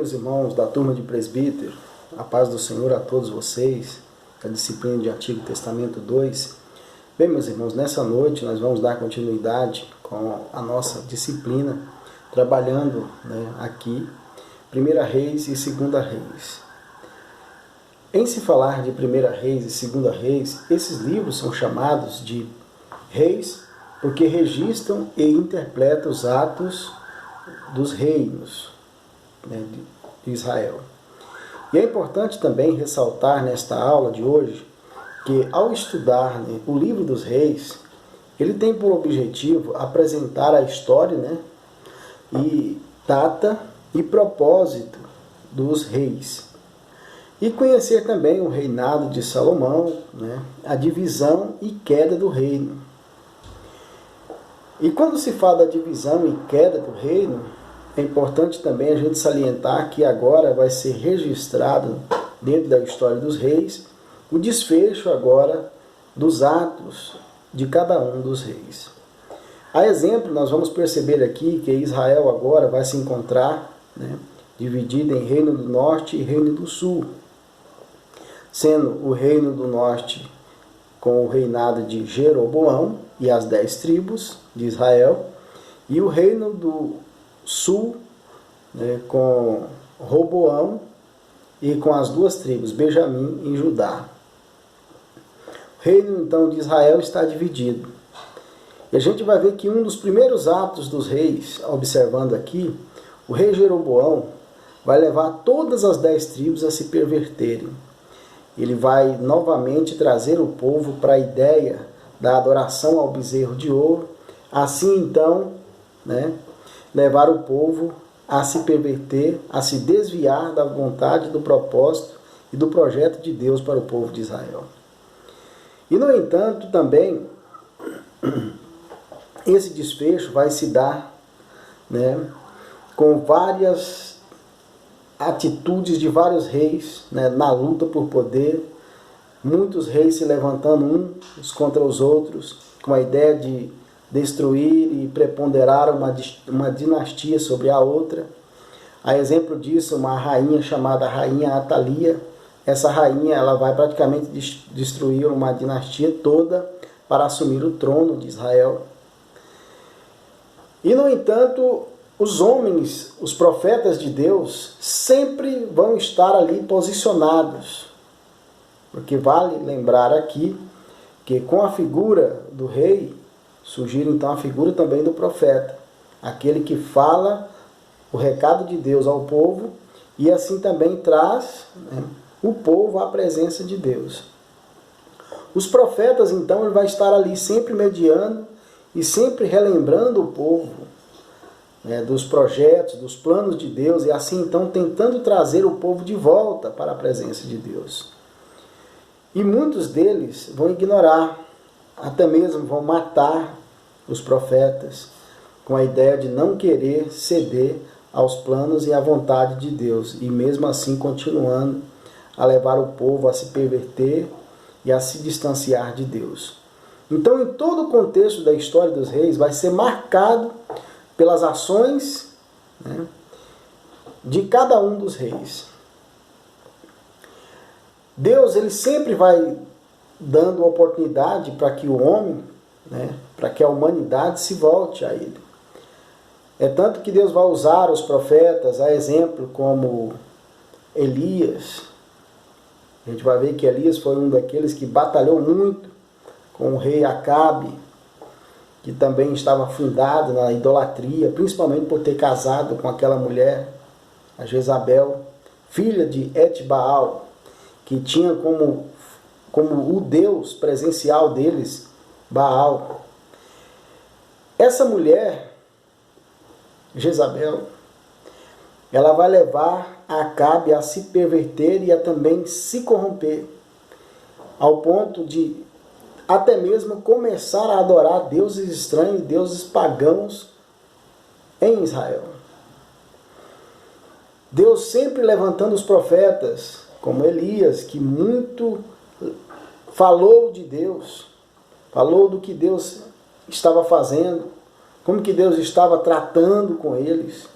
meus irmãos da turma de presbítero, a paz do Senhor a todos vocês, da disciplina de Antigo Testamento 2. Bem, meus irmãos, nessa noite nós vamos dar continuidade com a nossa disciplina, trabalhando aqui 1 Reis e 2 Reis. Em se falar de 1 Reis e 2 Reis, esses livros são chamados de reis porque registram e interpretam os atos dos reinos de Israel. E é importante também ressaltar nesta aula de hoje que ao estudar o livro dos reis, ele tem por objetivo apresentar a história e data e propósito dos reis. E conhecer também o reinado de Salomão, a divisão e queda do reino. E quando se fala da divisão e queda do reino, é importante também a gente salientar que agora vai ser registrado dentro da história dos reis o desfecho agora dos atos de cada um dos reis. A exemplo, nós vamos perceber aqui que Israel agora vai se encontrar dividido em reino do norte e reino do sul, sendo o reino do norte com o reinado de Jeroboão e as 10 tribos de Israel, e o reino do sul com Roboão e com as 2 tribos, Benjamim e Judá. O reino então de Israel está dividido. E a gente vai ver que um dos primeiros atos dos reis, observando aqui, o rei Jeroboão vai levar todas as 10 tribos a se perverterem. Ele vai novamente trazer o povo para a ideia da adoração ao bezerro de ouro, assim então, levar o povo a se perverter, a se desviar da vontade, do propósito e do projeto de Deus para o povo de Israel. E no entanto também, esse desfecho vai se dar com várias atitudes de vários reis na luta por poder, muitos reis se levantando uns contra os outros, com a ideia de destruir e preponderar uma dinastia sobre a outra. A exemplo disso, uma rainha chamada Rainha Atalia. Essa rainha ela vai praticamente destruir uma dinastia toda para assumir o trono de Israel. E, no entanto, os homens, os profetas de Deus, sempre vão estar ali posicionados. Porque vale lembrar aqui que com a figura do rei, surgir então a figura também do profeta. Aquele que fala o recado de Deus ao povo e assim também traz o povo à presença de Deus. Os profetas então ele vai estar ali sempre mediando e sempre relembrando o povo dos projetos, dos planos de Deus, e assim então tentando trazer o povo de volta para a presença de Deus. E muitos deles vão ignorar, até mesmo vão matar os profetas, com a ideia de não querer ceder aos planos e à vontade de Deus, e mesmo assim continuando a levar o povo a se perverter e a se distanciar de Deus. Então, em todo o contexto da história dos reis, vai ser marcado pelas ações de cada um dos reis. Deus ele sempre vai dando oportunidade para que o homem, para que a humanidade se volte a ele. É tanto que Deus vai usar os profetas, a exemplo como Elias. A gente vai ver que Elias foi um daqueles que batalhou muito com o rei Acabe, que também estava fundado na idolatria, principalmente por ter casado com aquela mulher, a Jezabel, filha de Etbaal, que tinha como o Deus presencial deles, Baal. Essa mulher, Jezabel, ela vai levar a Acabe a se perverter e a também se corromper, ao ponto de até mesmo começar a adorar deuses estranhos, deuses pagãos em Israel. Deus sempre levantando os profetas, como Elias, que muito falou de Deus, falou do que Deus estava fazendo, como que Deus estava tratando com eles.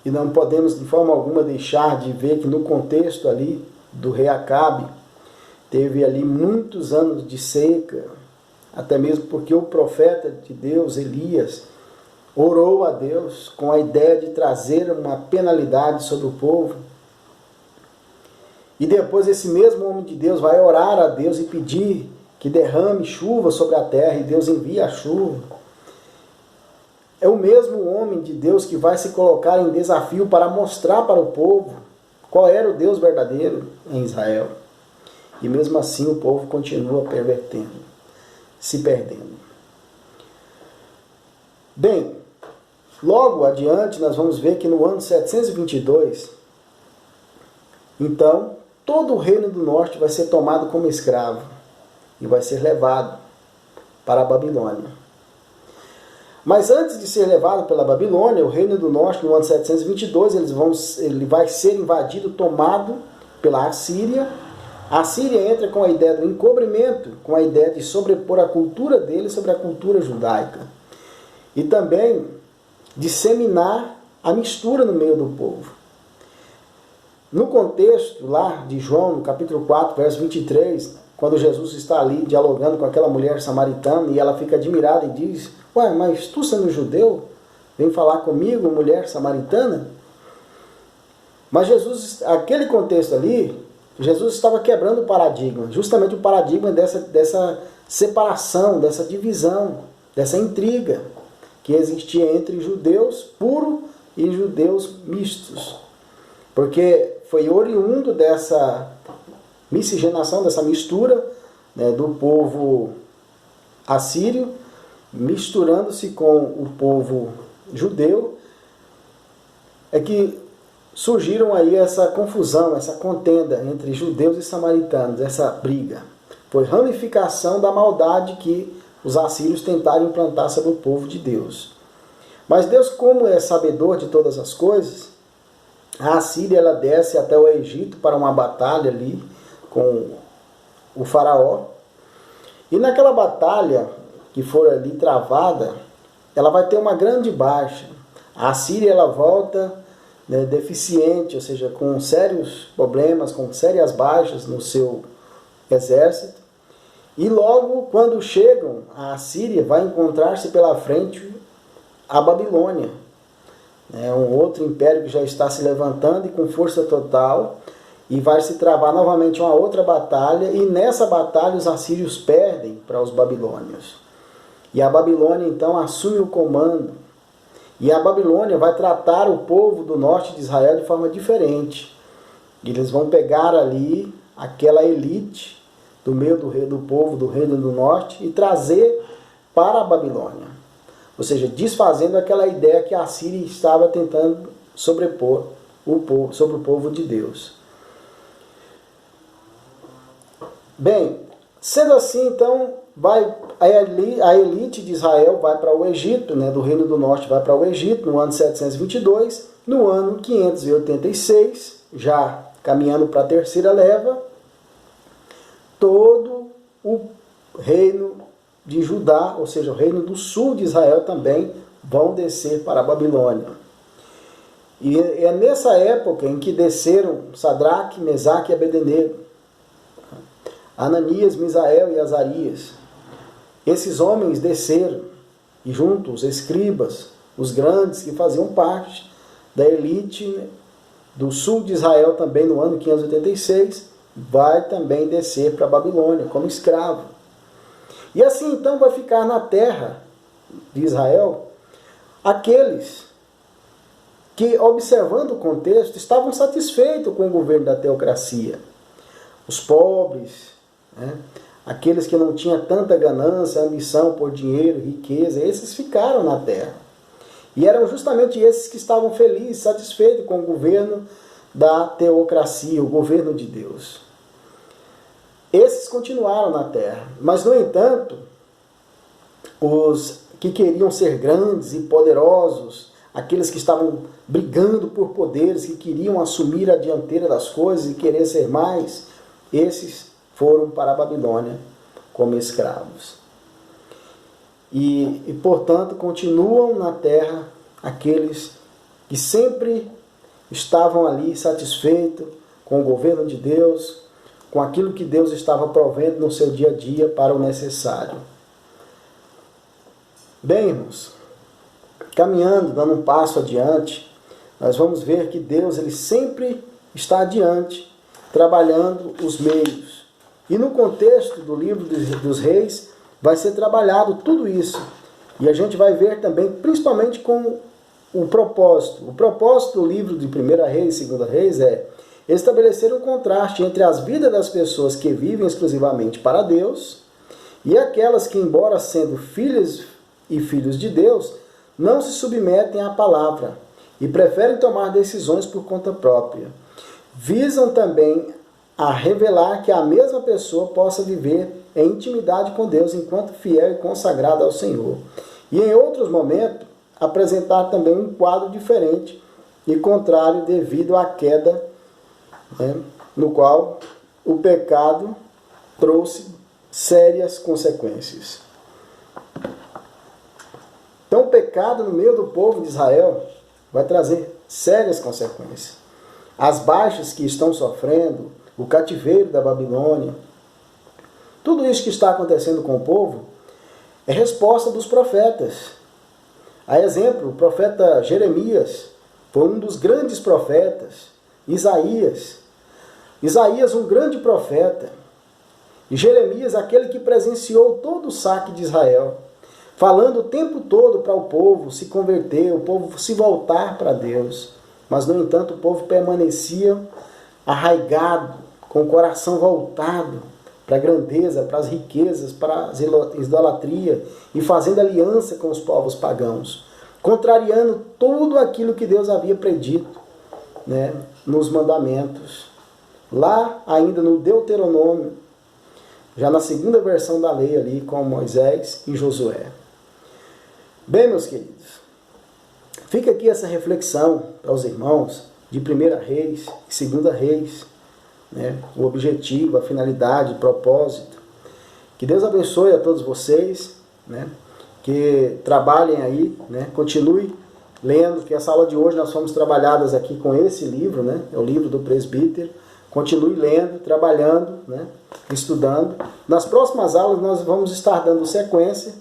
e não podemos de forma alguma deixar de ver que no contexto ali do rei Acabe, teve ali muitos anos de seca, até mesmo porque o profeta de Deus, Elias, orou a Deus com a ideia de trazer uma penalidade sobre o povo. E depois esse mesmo homem de Deus vai orar a Deus e pedir que derrame chuva sobre a terra, e Deus envia a chuva. É o mesmo homem de Deus que vai se colocar em desafio para mostrar para o povo qual era o Deus verdadeiro em Israel. E mesmo assim o povo continua pervertendo, se perdendo. Bem, logo adiante nós vamos ver que no ano 722, então, todo o reino do norte vai ser tomado como escravo e vai ser levado para a Babilônia. Mas antes de ser levado pela Babilônia, o reino do norte, no ano 722, ele vai ser invadido, tomado pela Assíria. A Síria entra com a ideia do encobrimento, com a ideia de sobrepor a cultura dele sobre a cultura judaica. E também disseminar a mistura no meio do povo. No contexto lá de João, no capítulo 4, verso 23, quando Jesus está ali dialogando com aquela mulher samaritana e ela fica admirada e diz: ué, mas tu sendo judeu, vem falar comigo, mulher samaritana? Mas Jesus, aquele contexto ali, Jesus estava quebrando o paradigma, justamente o paradigma dessa separação, dessa divisão, dessa intriga que existia entre judeus puros e judeus mistos. Porque foi oriundo dessa miscigenação, dessa mistura, né, do povo assírio, misturando-se com o povo judeu, é que surgiram aí essa confusão, essa contenda entre judeus e samaritanos, essa briga. Foi ramificação da maldade que os assírios tentaram implantar sobre o povo de Deus. Mas Deus, como é sabedor de todas as coisas, a Assíria ela desce até o Egito para uma batalha ali com o faraó. E naquela batalha que for ali travada, ela vai ter uma grande baixa. A Assíria ela volta, né, deficiente, ou seja, com sérios problemas, com sérias baixas no seu exército. E logo quando chegam, a Assíria vai encontrar-se pela frente a Babilônia. É um outro império que já está se levantando e com força total, e vai se travar novamente uma outra batalha, e nessa batalha os assírios perdem para os babilônios. E a Babilônia então assume o comando, e a Babilônia vai tratar o povo do norte de Israel de forma diferente. Eles vão pegar ali aquela elite do meio do povo do reino do norte e trazer para a Babilônia. Ou seja, desfazendo aquela ideia que a Síria estava tentando sobrepor sobre o povo de Deus. Bem, sendo assim, então, a elite de Israel vai para o Egito, né, do Reino do Norte vai para o Egito no ano 722, no ano 586, já caminhando para a terceira leva, todo o reino de Judá, ou seja, o reino do sul de Israel também, vão descer para a Babilônia. E é nessa época em que desceram Sadraque, Mesaque e Abednego, Ananias, Misael e Azarias. Esses homens desceram, e junto os escribas, os grandes que faziam parte da elite do sul de Israel também no ano 586, vai também descer para a Babilônia como escravo. E assim então vai ficar na terra de Israel aqueles que, observando o contexto, estavam satisfeitos com o governo da teocracia. Os pobres, né? Aqueles que não tinham tanta ganância, ambição por dinheiro, riqueza, esses ficaram na terra. E eram justamente esses que estavam felizes, satisfeitos com o governo da teocracia, o governo de Deus. Esses continuaram na terra, mas, no entanto, os que queriam ser grandes e poderosos, aqueles que estavam brigando por poderes, que queriam assumir a dianteira das coisas e querer ser mais, esses foram para a Babilônia como escravos. E portanto, continuam na terra aqueles que sempre estavam ali satisfeitos com o governo de Deus, com aquilo que Deus estava provendo no seu dia a dia para o necessário. Bem, irmãos, caminhando, dando um passo adiante, nós vamos ver que Deus ele sempre está adiante, trabalhando os meios. E no contexto do livro dos Reis, vai ser trabalhado tudo isso. E a gente vai ver também, principalmente com o propósito. O propósito do livro de 1 Reis e 2 Reis é estabelecer um contraste entre as vidas das pessoas que vivem exclusivamente para Deus e aquelas que, embora sendo filhas e filhos de Deus, não se submetem à palavra e preferem tomar decisões por conta própria. Visam também a revelar que a mesma pessoa possa viver em intimidade com Deus enquanto fiel e consagrada ao Senhor. E em outros momentos, apresentar também um quadro diferente e contrário devido à queda, no qual o pecado trouxe sérias consequências. Então, o pecado no meio do povo de Israel vai trazer sérias consequências. As baixas que estão sofrendo, o cativeiro da Babilônia, tudo isso que está acontecendo com o povo é resposta dos profetas. A exemplo, o profeta Jeremias foi um dos grandes profetas. Isaías, um grande profeta. E Jeremias, aquele que presenciou todo o saque de Israel, falando o tempo todo para o povo se converter, o povo se voltar para Deus. Mas, no entanto, o povo permanecia arraigado, com o coração voltado para a grandeza, para as riquezas, para a idolatria e fazendo aliança com os povos pagãos, contrariando tudo aquilo que Deus havia predito, nos mandamentos. Lá, ainda no Deuteronômio, já na segunda versão da lei ali, com Moisés e Josué. Bem, meus queridos, fica aqui essa reflexão para os irmãos de 1 Reis e 2 Reis, o objetivo, a finalidade, o propósito. Que Deus abençoe a todos vocês, que trabalhem aí, continue lendo, que essa aula de hoje nós fomos trabalhadas aqui com esse livro, é o livro do presbítero. Continue lendo, trabalhando, estudando. Nas próximas aulas nós vamos estar dando sequência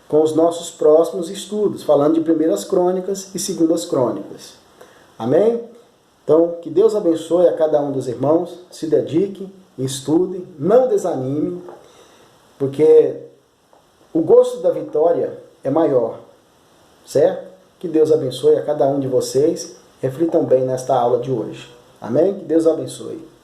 com os nossos próximos estudos, falando de 1 Crônicas e 2 Crônicas. Amém? Então, que Deus abençoe a cada um dos irmãos, se dediquem, estudem, não desanimem, porque o gosto da vitória é maior, certo? Que Deus abençoe a cada um de vocês, reflitam bem nesta aula de hoje. Amém? Que Deus abençoe.